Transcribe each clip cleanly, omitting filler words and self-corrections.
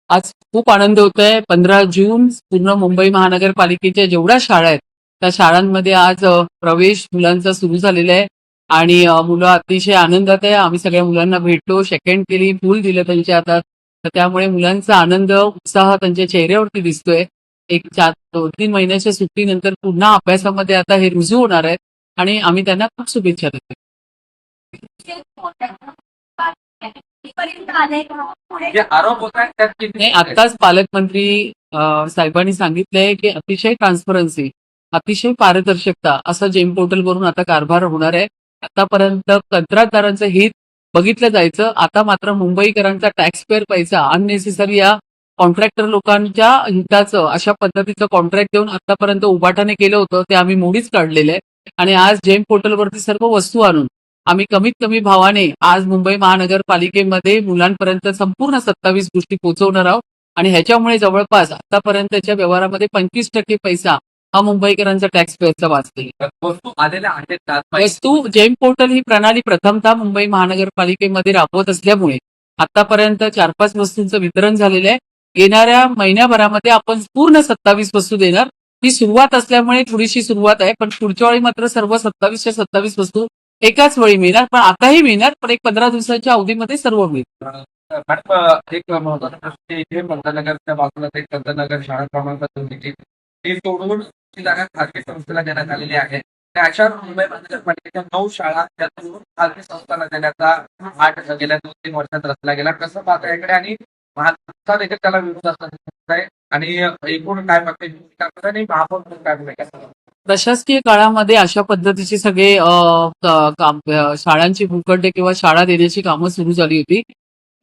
आज खूप आनंद होतोय. 15 जून पूर्ण मुंबई महानगरपालिकेच्या जेवढ्या शाळा आहेत त्या शाळांमध्ये आज प्रवेश मुलांचा सुरू झालेला आहे आणि मुलं अतिशय आनंदात आहे. आम्ही सगळ्या मुलांना भेटलो, शेकहँड केली, फूल दिलं त्यांच्या हातात. तर त्यामुळे मुलांचा आनंद, उत्साह त्यांच्या चेहऱ्यावरती दिसतोय. एक 2-3 महिन्याच्या सुट्टीनंतर पुन्हा अभ्यासामध्ये आता हे रुजू होणार आहेत आणि आम्ही त्यांना खूप शुभेच्छा देतो. जे आरोप होत आहेत त्यात नाही, आत्ताच पालकमंत्री साहेबांनी सांगितलंय की अतिशय ट्रान्सपरन्सी, अतिशय पारदर्शकता असं जेम पोर्टलवरून आता कारभार होणार आहे. आतापर्यंत कंत्राटदारांचं हित बघितलं जायचं, आता मात्र मुंबईकरांचा टॅक्स पेअर पैसा अननेसेसरी या कॉन्ट्रॅक्टर लोकांच्या हिताचं अशा पद्धतीचं कॉन्ट्रॅक्ट देऊन आतापर्यंत उभाटाने केलं होतं ते आम्ही मोडीच काढलेलं आहे. आणि आज जेम पोर्टलवरती सर्व वस्तू आणून आम्ही कमीत कमी भावाने आज मुंबई महानगरपालिकेमध्ये मुलांपर्यंत संपूर्ण 27 गोष्टी पोहोचवणार आहोत आणि ह्याच्यामुळे जवळपास आतापर्यंतच्या व्यवहारामध्ये 25% पैसा हा मुंबईकरांचा टॅक्स पेअरचा वाचते. वस्तू आलेल्या आहेत त्यात वस्तू जेम पोर्टल ही प्रणाली प्रथमतः मुंबई महानगरपालिकेमध्ये राबवत असल्यामुळे आतापर्यंत 4-5 वस्तूंचं वितरण झालेलं आहे. येणाऱ्या महिन्याभरामध्ये आपण पूर्ण 27 वस्तू देणार. ही सुरुवात असल्यामुळे थोडीशी सुरुवात आहे, पण पुढच्या वेळी मात्र सर्व 27च्या 27 वस्तू एकाच वेळी मिळणार, पण आताही मिळणार, पण एक 15 दिवसाच्या अवधीमध्ये सर्व मिळेल. मॅडम, एक महत्वाचा प्रश्न इथे पंतनगरच्या बाजूला एक पंतनगर शाळा क्रमांक 2 ती सोडून ती जागा खासगी संस्थेला देण्यात आलेली आहे. त्या अशा मुंबई महानगरपालिकेच्या 9 शाळा त्यातून खासगी संस्थांना देण्याचा गेल्या 2-3 वर्षात रचला गेला. कसं पाहता याकडे आणि महाराष्ट्र देखील त्याला विरोध असणार आहे आणि एकूण काय मागते आणि महापौर काय भूमिका? प्रशासकीय काळामध्ये अशा पद्धतीचे सगळे शाळांची भूखंड किंवा शाळा देण्याची कामं सुरू झाली होती.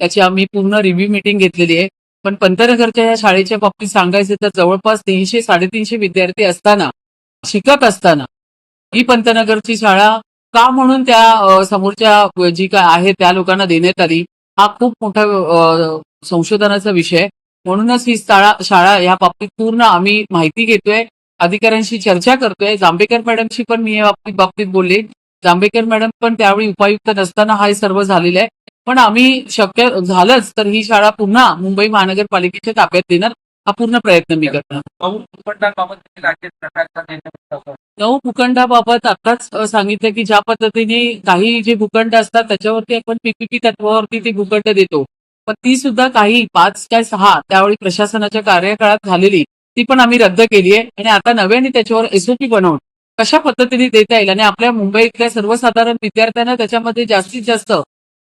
त्याची आम्ही पूर्ण रिव्ह्यू मीटिंग घेतलेली आहे. पण पंतनगरच्या या शाळेच्या बाबतीत सांगायचं तर जवळपास 300-350 विद्यार्थी असताना, शिकत असताना ही पंतनगरची शाळा का म्हणून त्या समोरच्या जी काय आहे त्या लोकांना देण्यात आली, हा खूप मोठा संशोधनाचा विषय. म्हणूनच ही शाळा या बाबतीत पूर्ण आम्ही माहिती घेतोय, अधिकाऱ्यांशी चर्चा करतोय. जांभेकर मॅडमशी पण मी या बाबतीत बोलले. जांभेकर मॅडम पण त्यावेळी उपायुक्त नसताना हा सर्व झालेलं आहे. पण आम्ही शक्य झालंच तर ही शाळा पुन्हा मुंबई महानगरपालिकेच्या ताब्यात देणार, हा पूर्ण प्रयत्न मी करणार. नऊ भूखंडाबाबत आताच सांगितलं की ज्या पद्धतीने काही जे भूखंड असतात त्याच्यावरती आपण पीपीपी तत्वावरती ती भूखंड देतो, पण ती सुद्धा काही 5 काय 6 त्यावेळी प्रशासनाच्या कार्यकाळात झालेली ती पण आम्ही रद्द केली आहे आणि आता नव्याने त्याच्यावर एसओपी बनवून कशा पद्धतीने देता येईल आणि आपल्या मुंबईतल्या सर्वसाधारण विद्यार्थ्यांना त्याच्यामध्ये जास्तीत जास्त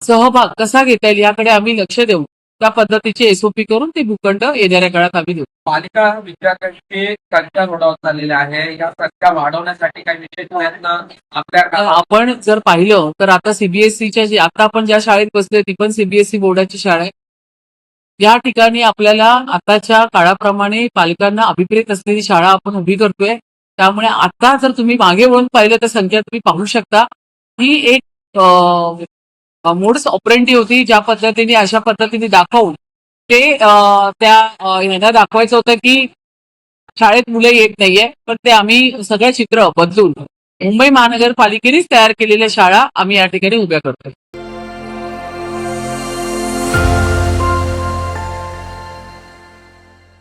सहभाग कसा घेता येईल याकडे आम्ही लक्ष देऊ. त्या पद्धतीचे एसओपी करून ते भूखंड येणाऱ्या काळात आम्ही देऊ. पालिका विद्यार्थ्यांची संख्या रोडावत चाललेली आहे. या संख्या वाढवण्यासाठी काही विशेष प्रयत्न आपल्या आपण जर पाहिलं तर आता सीबीएसईच्या आता आपण ज्या शाळेत बसलोय ती पण सीबीएसई बोर्डाची शाळा आहे. या ठिकाणी आपल्याला आताच्या काळाप्रमाणे पालकांना अभिप्रेत असलेली शाळा आपण उभी करतोय. त्यामुळे आता जर तुम्ही मागे वळून पाहिलं तर संख्या तुम्ही पाहू शकता. ही एक मोड्स ऑपरेंडी होती, ज्या पद्धतीने अशा पद्धतीने दाखवून ते त्या ह्यांना दाखवायचं होतं की शाळेत मुलं येत नाहीये, पण ते आम्ही सगळं चित्र बदलून मुंबई महानगरपालिकेनेच तयार केलेल्या शाळा आम्ही या ठिकाणी उभ्या करतोय.